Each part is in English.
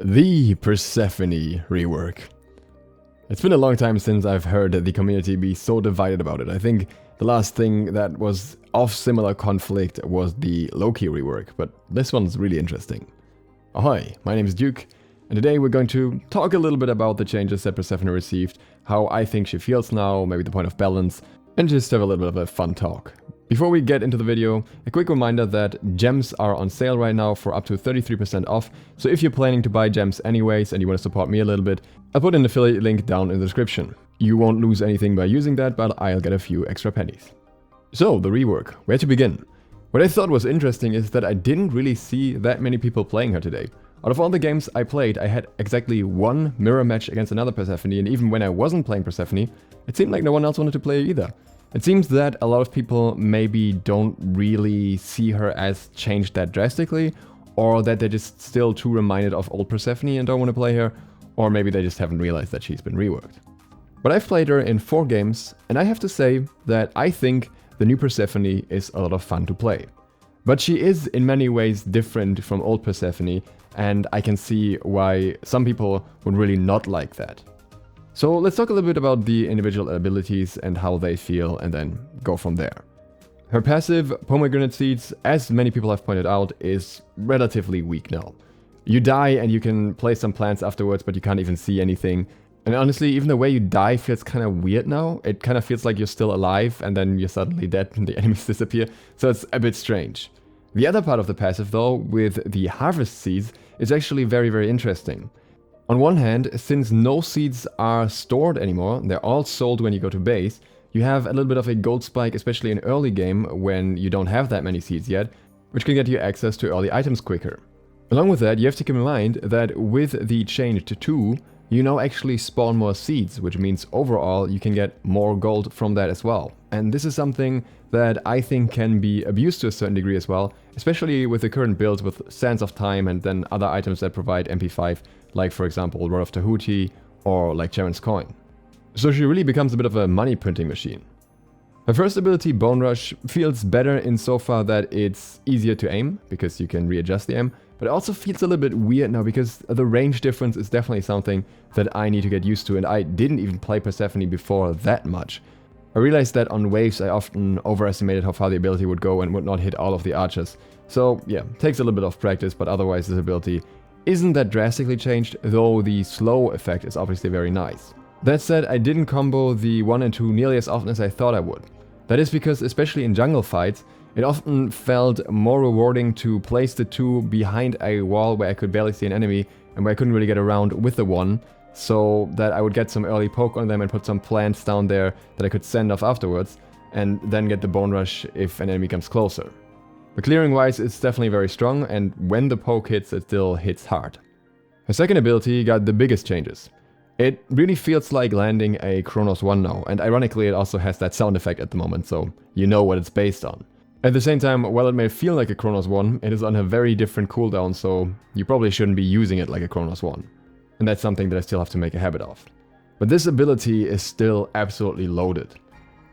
The Persephone Rework. It's been a long time since I've heard the community be so divided about it. I think the last thing that was of similar conflict was the Loki rework, but this one's really interesting. Ahoy, my name is Duke, and today we're going to talk a little bit about the changes that Persephone received, how I think she feels now, maybe the point of balance, and just have a little bit of a fun talk. Before we get into the video, a quick reminder that gems are on sale right now for up to 33% off, so if you're planning to buy gems anyways and you want to support me a little bit, I'll put an affiliate link down in the description. You won't lose anything by using that, but I'll get a few extra pennies. So, the rework. Where to begin? What I thought was interesting is that I didn't really see that many people playing her today. Out of all the games I played, I had exactly one mirror match against another Persephone, and even when I wasn't playing Persephone, it seemed like no one else wanted to play her either. It seems that a lot of people maybe don't really see her as changed that drastically, or that they're just still too reminded of old Persephone and don't want to play her, or maybe they just haven't realized that she's been reworked. But I've played her in 4 games, and I have to say that I think the new Persephone is a lot of fun to play. But she is in many ways different from old Persephone, and I can see why some people would really not like that. So let's talk a little bit about the individual abilities and how they feel, and then go from there. Her passive, Pomegranate Seeds, as many people have pointed out, is relatively weak now. You die and you can place some plants afterwards, but you can't even see anything. And honestly, even the way you die feels kind of weird now. It kind of feels like you're still alive and then you're suddenly dead and the enemies disappear, so it's a bit strange. The other part of the passive though, with the Harvest Seeds, is actually very interesting. On one hand, since no seeds are stored anymore, they're all sold when you go to base, you have a little bit of a gold spike, especially in early game when you don't have that many seeds yet, which can get you access to early items quicker. Along with that, you have to keep in mind that with the change to 2, you now actually spawn more seeds, which means overall you can get more gold from that as well. And this is something that I think can be abused to a certain degree as well, especially with the current builds with Sands of Time and then other items that provide MP5, like for example Rod of Tahuti or like Charon's Coin. So she really becomes a bit of a money printing machine. Her first ability, Bone Rush, feels better insofar that it's easier to aim, because you can readjust the aim, but it also feels a little bit weird now because the range difference is definitely something that I need to get used to, and I didn't even play Persephone before that much. I realized that on waves I often overestimated how far the ability would go and would not hit all of the archers. So yeah, takes a little bit of practice, but otherwise this ability isn't that drastically changed, though the slow effect is obviously very nice. That said, I didn't combo the 1 and 2 nearly as often as I thought I would. That is because, especially in jungle fights, it often felt more rewarding to place the 2 behind a wall where I could barely see an enemy and where I couldn't really get around with the 1, so that I would get some early poke on them and put some plants down there that I could send off afterwards, and then get the Bone Rush if an enemy comes closer. But clearing wise, it's definitely very strong, and when the poke hits, it still hits hard. Her second ability got the biggest changes. It really feels like landing a Chronos 1 now, and ironically it also has that sound effect at the moment, so you know what it's based on. At the same time, while it may feel like a Chronos 1, it is on a very different cooldown, so you probably shouldn't be using it like a Chronos 1. And that's something that I still have to make a habit of. But this ability is still absolutely loaded.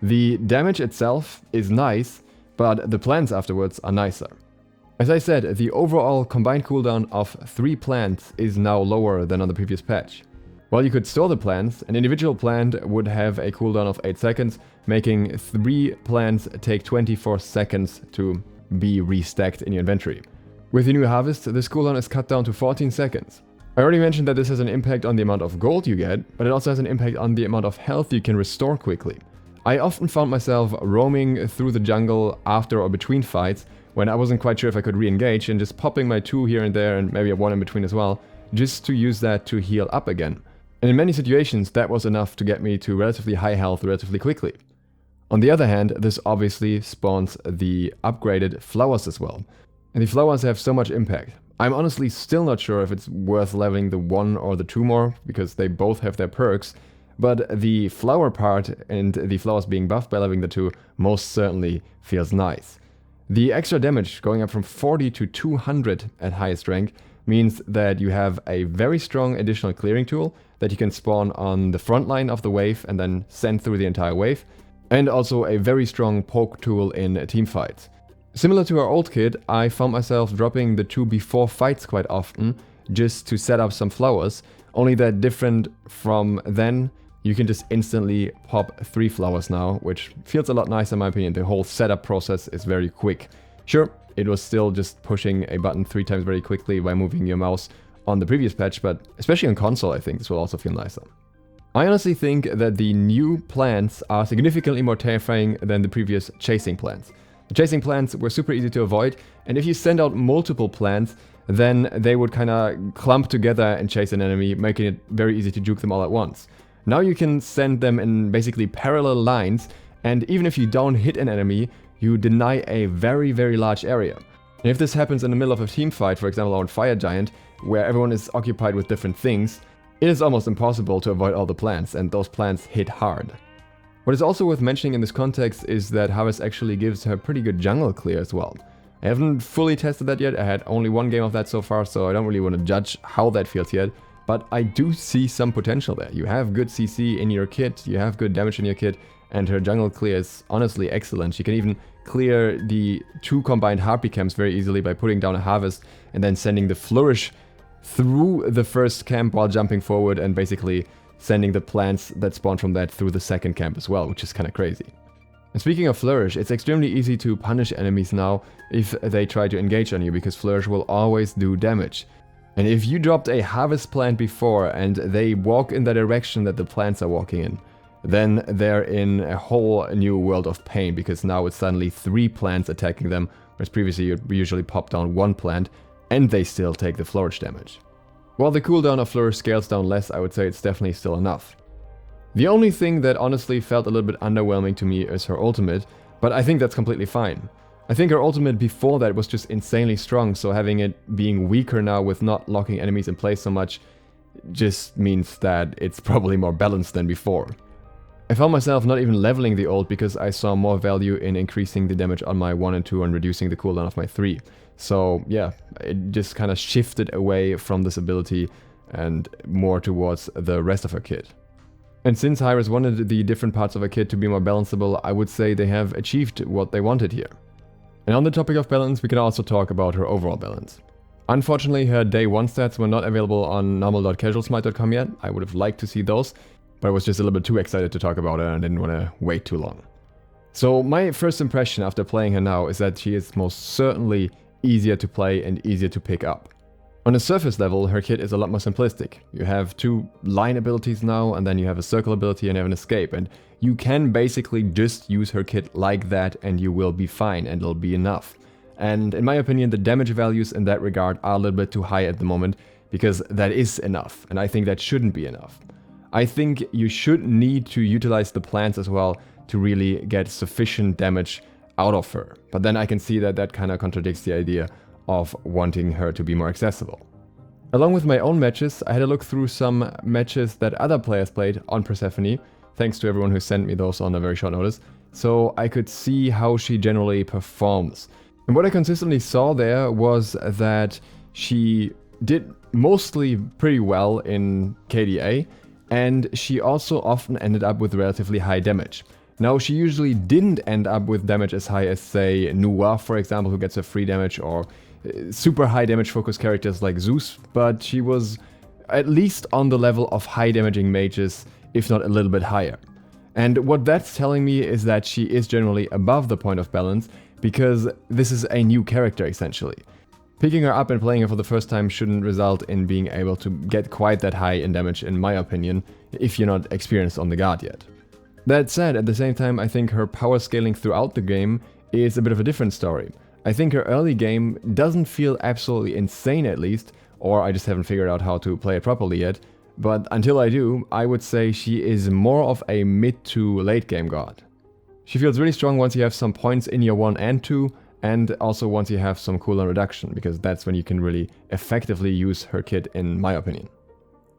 The damage itself is nice, but the plants afterwards are nicer. As I said, the overall combined cooldown of 3 plants is now lower than on the previous patch. While you could store the plants, an individual plant would have a cooldown of 8 seconds, making 3 plants take 24 seconds to be restacked in your inventory. With the new harvest, this cooldown is cut down to 14 seconds. I already mentioned that this has an impact on the amount of gold you get, but it also has an impact on the amount of health you can restore quickly. I often found myself roaming through the jungle after or between fights when I wasn't quite sure if I could re-engage, and just popping my 2 here and there and maybe a 1 in between as well, just to use that to heal up again. And in many situations that was enough to get me to relatively high health relatively quickly. On the other hand, this obviously spawns the upgraded flowers as well. And the flowers have so much impact. I'm honestly still not sure if it's worth leveling the 1 or the 2 more, because they both have their perks, but the flower part and the flowers being buffed by leveling the 2 most certainly feels nice. The extra damage going up from 40 to 200 at highest rank means that you have a very strong additional clearing tool that you can spawn on the front line of the wave and then send through the entire wave, and also a very strong poke tool in teamfights. Similar to our old kit, I found myself dropping the 2 before fights quite often, just to set up some flowers, only that different from then, you can just instantly pop 3 flowers now, which feels a lot nicer in my opinion. The whole setup process is very quick. Sure, it was still just pushing a button 3 times very quickly by moving your mouse on the previous patch, but especially on console I think this will also feel nicer. I honestly think that the new plants are significantly more terrifying than the previous chasing plants. The chasing plants were super easy to avoid, and if you send out multiple plants, then they would kinda clump together and chase an enemy, making it very easy to juke them all at once. Now you can send them in basically parallel lines, and even if you don't hit an enemy, you deny a very, very large area. And if this happens in the middle of a team fight, for example on Fire Giant, where everyone is occupied with different things, it is almost impossible to avoid all the plants, and those plants hit hard. What is also worth mentioning in this context is that Harvest actually gives her pretty good jungle clear as well. I haven't fully tested that yet, I had only 1 game of that so far, so I don't really want to judge how that feels yet, but I do see some potential there. You have good CC in your kit, you have good damage in your kit, and her jungle clear is honestly excellent. She can even clear the 2 combined Harpy camps very easily by putting down a Harvest and then sending the Flourish through the first camp while jumping forward and basically sending the plants that spawn from that through the second camp as well, which is kind of crazy. And speaking of Flourish, it's extremely easy to punish enemies now if they try to engage on you, because Flourish will always do damage. And if you dropped a Harvest plant before and they walk in the direction that the plants are walking in, then they're in a whole new world of pain, because now it's suddenly 3 plants attacking them, whereas previously you'd usually pop down 1 plant, and they still take the Flourish damage. While the cooldown of Flourish scales down less, I would say it's definitely still enough. The only thing that honestly felt a little bit underwhelming to me is her ultimate, but I think that's completely fine. I think her ultimate before that was just insanely strong, so having it being weaker now with not locking enemies in place so much just means that it's probably more balanced than before. I found myself not even leveling the ult because I saw more value in increasing the damage on my 1 and 2 and reducing the cooldown of my 3. So yeah, it just kind of shifted away from this ability and more towards the rest of her kit. And since Hi-Rez wanted the different parts of her kit to be more balanceable, I would say they have achieved what they wanted here. And on the topic of balance, we can also talk about her overall balance. Unfortunately, her day 1 stats were not available on normal.casualsmite.com yet. I would have liked to see those, but I was just a little bit too excited to talk about her and I didn't want to wait too long. So my first impression after playing her now is that she is most certainly easier to play and easier to pick up. On a surface level, her kit is a lot more simplistic. You have 2 line abilities now, and then you have a circle ability and you have an escape, and you can basically just use her kit like that and you will be fine and it'll be enough. And in my opinion, the damage values in that regard are a little bit too high at the moment, because that is enough, and I think that shouldn't be enough. I think you should need to utilize the plants as well to really get sufficient damage out of her. But then I can see that that kind of contradicts the idea of wanting her to be more accessible. Along with my own matches, I had a look through some matches that other players played on Persephone, thanks to everyone who sent me those on a very short notice, so I could see how she generally performs. And what I consistently saw there was that she did mostly pretty well in KDA, and she also often ended up with relatively high damage. Now, she usually didn't end up with damage as high as, say, Noir, for example, who gets a free damage, or super high damage focused characters like Zeus, but she was at least on the level of high damaging mages, if not a little bit higher. And what that's telling me is that she is generally above the point of balance, because this is a new character essentially. Picking her up and playing her for the first time shouldn't result in being able to get quite that high in damage, in my opinion, if you're not experienced on the guard yet. That said, at the same time, I think her power scaling throughout the game is a bit of a different story. I think her early game doesn't feel absolutely insane at least, or I just haven't figured out how to play it properly yet, but until I do, I would say she is more of a mid to late game god. She feels really strong once you have some points in your 1 and 2, and also once you have some cooldown reduction, because that's when you can really effectively use her kit in my opinion.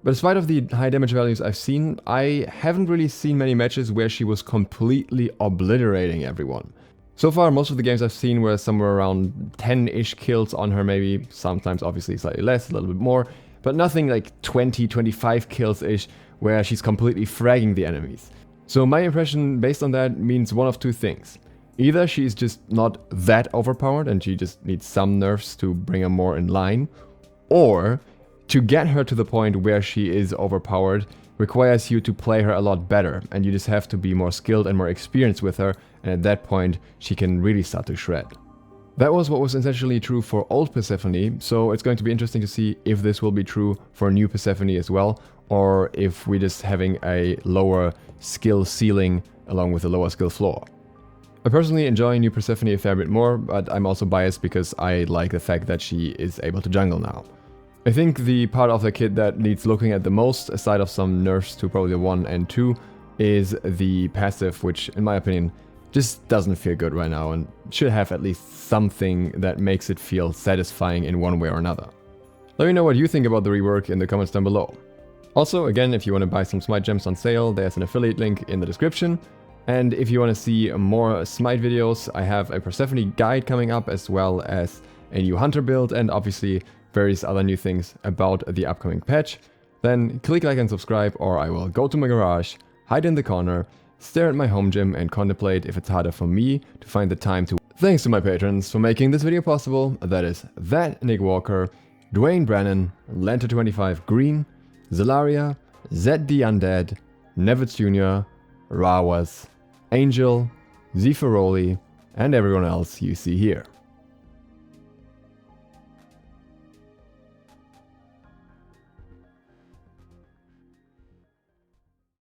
But despite of the high damage values I've seen, I haven't really seen many matches where she was completely obliterating everyone. So far, most of the games I've seen were somewhere around 10-ish kills on her maybe, sometimes obviously slightly less, a little bit more, but nothing like 20, 25 kills-ish where she's completely fragging the enemies. So my impression based on that means one of 2 things. Either she's just not that overpowered and she just needs some nerfs to bring her more in line, or To get her to the point where she is overpowered requires you to play her a lot better, and you just have to be more skilled and more experienced with her, and at that point she can really start to shred. That was what was essentially true for old Persephone, so it's going to be interesting to see if this will be true for new Persephone as well, or if we're just having a lower skill ceiling along with a lower skill floor. I personally enjoy new Persephone a fair bit more, but I'm also biased because I like the fact that she is able to jungle now. I think the part of the kit that needs looking at the most, aside of some nerfs to probably 1 and 2, is the passive, which in my opinion just doesn't feel good right now and should have at least something that makes it feel satisfying in one way or another. Let me know what you think about the rework in the comments down below. Also, again, if you want to buy some SMITE gems on sale, there's an affiliate link in the description. And if you want to see more SMITE videos, I have a Persephone guide coming up, as well as a new hunter build and obviously various other new things about the upcoming patch. Then click like and subscribe, or I will go to my garage, hide in the corner, stare at my home gym and contemplate if it's harder for me to find the time to... Thanks to my patrons for making this video possible. That is That Nick Walker, Dwayne Brennan, Lanta25 Green, Zelaria, ZD Undead, Nevitz Jr., Rawas, Angel, Zifaroli, and everyone else you see here.